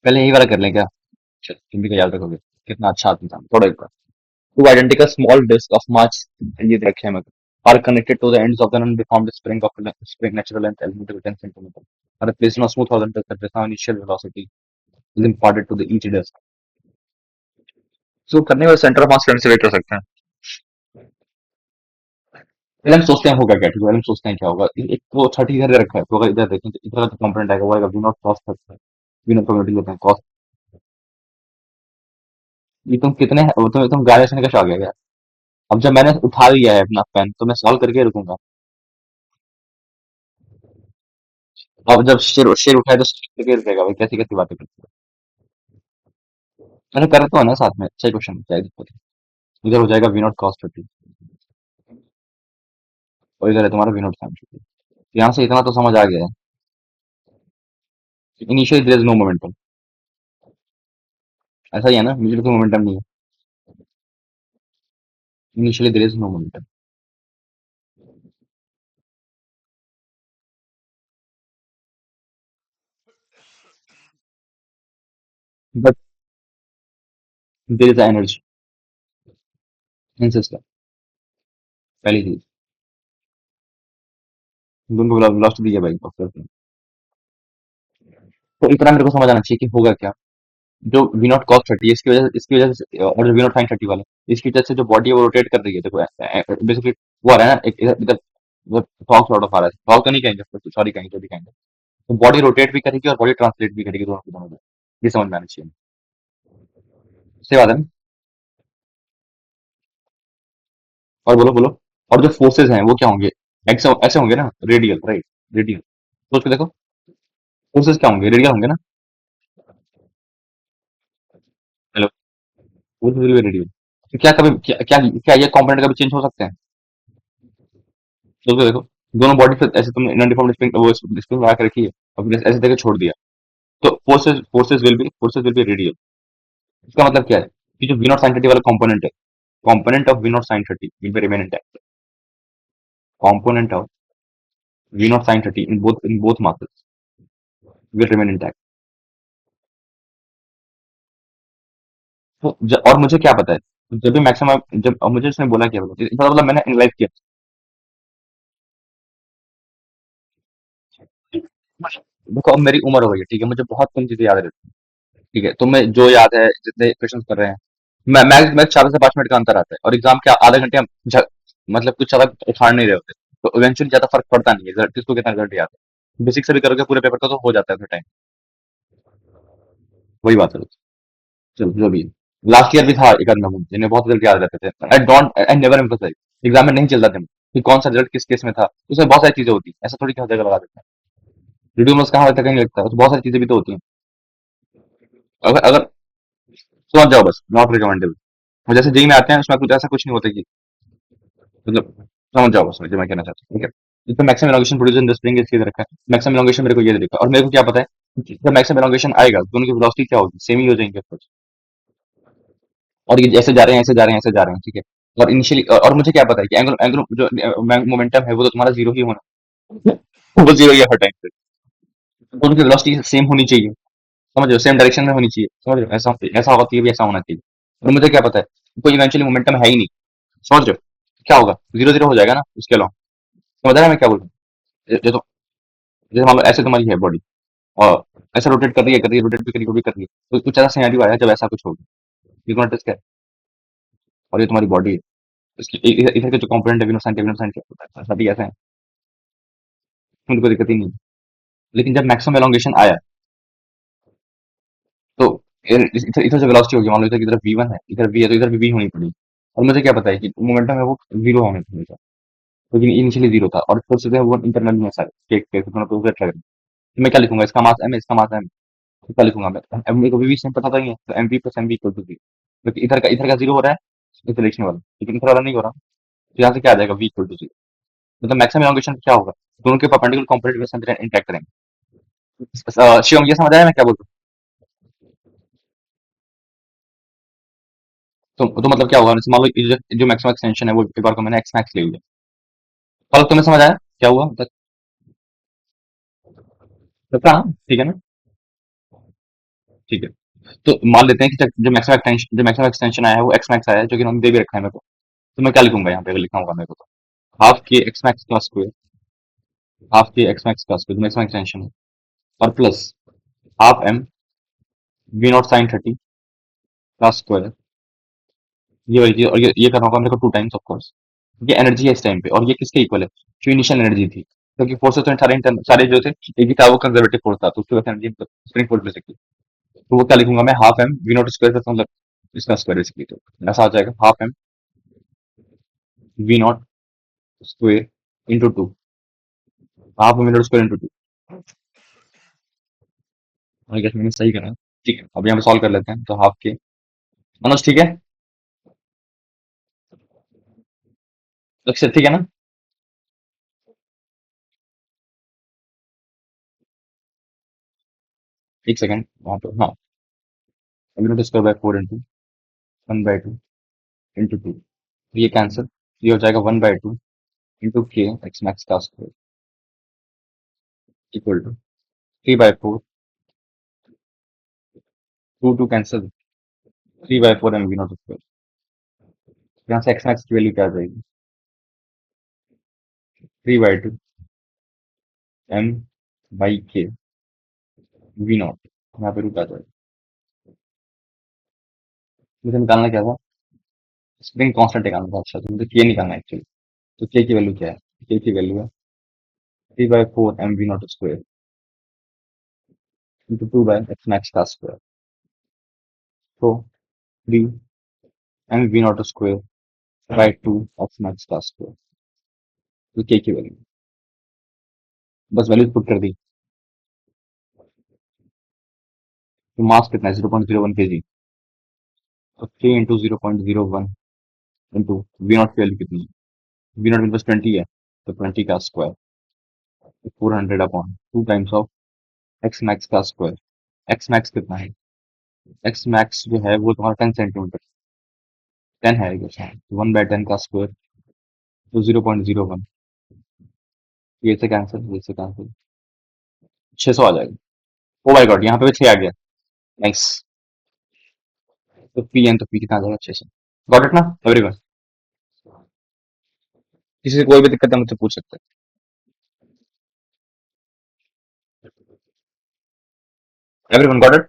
पहले यही वाला कर लें क्या? अच्छा, तुम भी क्या याद रखोगे? कितना अच्छा आदमी था, थोड़ा एक बार। Two identical small disc of March, ये देखे मैं, are connected to the ends of the undeformed spring of spring natural length elementary 10 centimeter are placed on a smooth horizontal surface. Now initial velocity is imparted to the each disk. So करने का centre of mass current से wait कर सकते हैं। पहले हम सोचते हैं होगा क्या, ठीक है, पहले हम सोचते हैं क्या होगा। एक तो 30 इधर रखा है, तो अगर इधर देखें तो इधर का कंपोनेंट आएगा, वो आएगा v not cos 30, v not probability लेते हैं कॉस। ये तुम कितने, तुम गाने सुनने का शौक है क्या? अब जब मैंने उठा लिया है अपना पेन, तो मैं सॉल्व करके रुकूंगा। अब जब शेर शेर उठाए तो शेर करके रुकेगा भाई, कैसी कैसी बातें करते हो। मैंने कर तो है ना साथ में, सही क्वेश्चन, क्या दिक्कत है? इधर हो जाएगा वी नॉट कॉस 30, और इधर है तुम्हारा वी नॉट साइन 30। यहाँ से इतना तो समझ आ गया है। Initially there is no momentum, ऐसा ही है ना, इनिशियली कोई मोमेंटम नहीं है। Initially there is no momentum, but there is energy in system, पहली चीज। दोनों को वेलोसिटी दी है भाई, तो इतना मेरे को समझ आना चाहिए कि होगा क्या। जो वी नॉट कॉस 30 इसकी वजह से, और जो वी नॉट साइन 30 वाला है, इसकी वजह से जो बॉडी है वो रोटेट कर रही है, देखो बेसिकली वो आ रहा है ना, एक इधर इधर फॉग सॉर्ट ऑफ आ रहा है, फॉग तो नहीं कहेंगे, सॉरी कहेंगे, जो भी कहेंगे। तो बॉडी रोटेट भी करेगी और बॉडी ट्रांसलेट भी करेगी, दोनों को दोनों को। ये समझ में आना चाहिए। सही बात है ना? और बोलो बोलो। और जो फोर्सेज हैं वो क्या होंगे? ऐसे ऐसे होंगे ना, रेडियल, राइट, रेडियल। सोच के देखो, फोर्सेज क्या होंगे? रेडियल होंगे ना। Hello, forces will be radial. तो क्या कभी क्या ये कंपोनेंट कभी चेंज हो सकते हैं? सोच के देखो, दोनों बॉडी पे ऐसे तुमने अनडिफॉर्म्ड स्प्रिंग वो स्प्रिंग लगा के रखी है, और फिर ऐसे देके छोड़ दिया, तो फोर्सेज विल बी रेडियल। इसका मतलब क्या है कि जो वी नॉट साइन 30 वाला कंपोनेंट है, component of v naught sin 30 will be remain intact. Component of v naught sin 30 in both masses will remain intact. तो और मुझे क्या पता है, जब भी मैक्सिमम, जब अब मुझे उसने बोला क्या, बोला इसका मतलब मैंने एनालाइज किया। देखो अब मेरी उम्र हो गई है, ठीक है, मुझे बहुत कम चीजें याद रहती है, ठीक है, तो मैं जो याद है जितने क्वेश्चन कर रहे हैं, मैं 4 से 5 मिनट का अंतर आता है, और एग्जाम के आधे घंटे हम मतलब कुछ ज्यादा उखाड़ नहीं रहे होते, तो इवेंचुअली ज्यादा फर्क पड़ता नहीं है, किसको कितना रिजल्ट याद है। बेसिक से भी करोगे पूरे पेपर का तो हो जाता है टाइम। वही बात है। चलो जो भी, लास्ट ईयर भी था एक आध नमूने जिन्हें बहुत रिजल्ट याद रहते थे। आई नेवर एम्फसाइज, एग्जाम में नहीं चलता था कि कौन सा रिजल्ट किस केस में था, उसमें बहुत सारी चीजें होती हैं, ऐसा थोड़ी कि हर जगह लगा देते हैं। वीडियो में उसका हाल तक नहीं लगता, उसमें बहुत सारी चीजें भी तो होती हैं। अगर अगर समझ जाओ बस, नॉट रिकमेंडेबल। और जैसे जेई में आते हैं उसमें कुछ ऐसा कुछ नहीं होता कि, मतलब समझ जाओ बस जो मैं कहना चाहता हूँ, ठीक है। जिसमें maximum elongation produce in the spring इसकी रखा है, मैक्सिमम एलोंगेशन मेरे को ये दिखा, और मेरे को क्या पता है कि जब मैक्सिमम एलोंगेशन आएगा दोनों की वेलोसिटी क्या होगी, सेम ही हो जाएंगे of course। और ये ऐसे जा रहे हैं, ऐसे जा रहे हैं, ऐसे जा रहे हैं, ठीक है। और इनिशियली, और मुझे क्या पता है कि एंगल एंगल जो मोमेंटम है वो तो तुम्हारा जीरो ही होना, वो जीरो ही है हर टाइम पे। दोनों की वेलोसिटी सेम होनी चाहिए, समझ रहे हो, सेम डायरेक्शन में होनी चाहिए, समझ रहे हो, ऐसा ऐसा होगा तो ये भी ऐसा होना चाहिए। और मुझे क्या पता है, कोई इवेंचुअली मोमेंटम है ही नहीं, समझ रहे हो, क्या होगा, जीरो जीरो हो जाएगा ना उसके अलावा। समझ रहे हैं मैं क्या बोल रहा हूँ? ये तो, जैसे मान लो ऐसे तुम्हारी है बॉडी, और ऐसा रोटेट कर रही है, रोटेट भी करी, वो भी कर रही है, तो कुछ ऐसा सिनेरियो आया जब ऐसा कुछ होगा, ये तुम्हारा डिस्क है, और ये तुम्हारी बॉडी है। इसकी इधर इधर के जो कंपोनेंट है, विनो साइन के सभी ऐसे हैं, उनको कोई दिक्कत ही नहीं है। लेकिन जब मैक्सिमम एलोंगेशन आया, तो इधर इधर से वेलोसिटी होगी, मान लो इधर की तरफ v1 है, इधर v है, तो इधर भी v होनी पड़ेगी। और मुझे क्या पता है कि मोमेंटम है वो जीरो होने चाहिए, लेकिन इनिशियली जीरो था, और फिर से वो इंटरनल में सारे केक के दोनों पे वेट लग रहे हैं। तो मैं क्या लिखूंगा, इसका मास m है, इसका मास m, तो क्या लिखूंगा मैं, मेरे को v सेम पता था ही है, तो mv plus mv equal to 0। क्योंकि इधर का जीरो हो रहा है, इस डायरेक्शन वाला, लेकिन इधर वाला नहीं हो रहा, तो यहाँ से क्या आ जाएगा, v इक्वल टू 0। मतलब मैक्सिमम एलोंगेशन क्या होगा, दोनों के परपेंडिकुलर कंपोनेंट इंटरेक्ट करेंगे। शिवम ये समझ आया मैं क्या बोल रहा हूँ? तो मतलब क्या होगा, जैसे मान लो ये जो मैक्सिमम एक्सटेंशन है वो एक बार को मैंने एक्स मैक्स ले लिया। और तुम्हें समझ आया क्या हुआ मतलब? तो हाँ, ठीक है ना। ठीक है। तो मान लेते हैं कि जो मैक्सिमम एक्सटेंशन आया है वो एक्स मैक्स आया है, जो कि उन्होंने दे भी रखा है मेरे को। तो मैं क्या लिखूंगा यहाँ पे, अगर लिखना होगा मेरे को तो हाफ के एक्स मैक्स का square, half k x max का स्क्वायर मैक्सिमम एक्सटेंशन है, और plus half m v not sine 30 का स्क्वायर, ये वाली चीज। और ये करना होगा मेरे को टू टाइम्स ऑफ कोर्स, ये एनर्जी है इस टाइम पे, और ये किसके इक्वल है, जो इनिशियल एनर्जी थी, क्योंकि फोर्सेस तो सारे जो थे, एक ही था वो कंजर्वेटिव फोर्स था, तो उसकी वजह से एनर्जी स्प्रिंग फोर्स ले सकती। तो वो क्या लिखूंगा मैं, half m v not square का मतलब इसका स्क्वायर बेसिकली, तो ऐसा आ जाएगा half m v not square into two, half m v not square into two. I guess मैंने सही करा है। ठीक है, अब यहाँ पे सॉल्व कर लेते हैं, तो हाफ के मनोज ठीक है, अक्षर ठीक है ना। एक सेकंड वहाँ पे, हाँ, v not square by 4 into 1/2 into two, ये कैंसिल, ये हो जाएगा 1/2 इंटू के एक्स मैक्स का square equal to 3/4, two two cancel, 3/4 m v not square. यहाँ से एक्स मैक्स की वैल्यू क्या आ जाएगी, 3/2 एम बाई के वी नॉट, यहाँ पे रूट आ जाएगा। मुझे निकालना क्या था, स्प्रिंग कांस्टेंट निकालना था, अच्छा तो मुझे के निकालना है एक्चुअली। तो के की वैल्यू क्या है, के की वैल्यू है 3/4 m v not square into 2 by x max का स्क्वायर, तो 3 m v not square by 2 x max का स्क्वायर, तो के की वैल्यू बस वैल्यू पुट कर दी। तो मास कितना है, 0.01 के जी, तो 3 इंटू 0.01 इंटू वी नॉट की वैल्यू कितनी है, वी नॉट बस 20 है, तो 20 का square, 400/2 times of x max का स्क्वायर। एक्स मैक्स कितना है, एक्स मैक्स जो है वो तुम्हारा 10 सेंटीमीटर, 10 है, 1/10 का स्क्वायर, तो 0.01, ये से कैंसिल, ये से कैंसिल, 600 आ जाएगा। ओ माय गॉड, यहाँ पे भी 6 आ गया, नाइस। तो पी एन, तो पी कितना आ जाएगा, 600। गॉट इट ना एवरीवन, किसी से कोई भी दिक्कत है मुझसे पूछ सकते हैं, एवरीवन गॉट इट।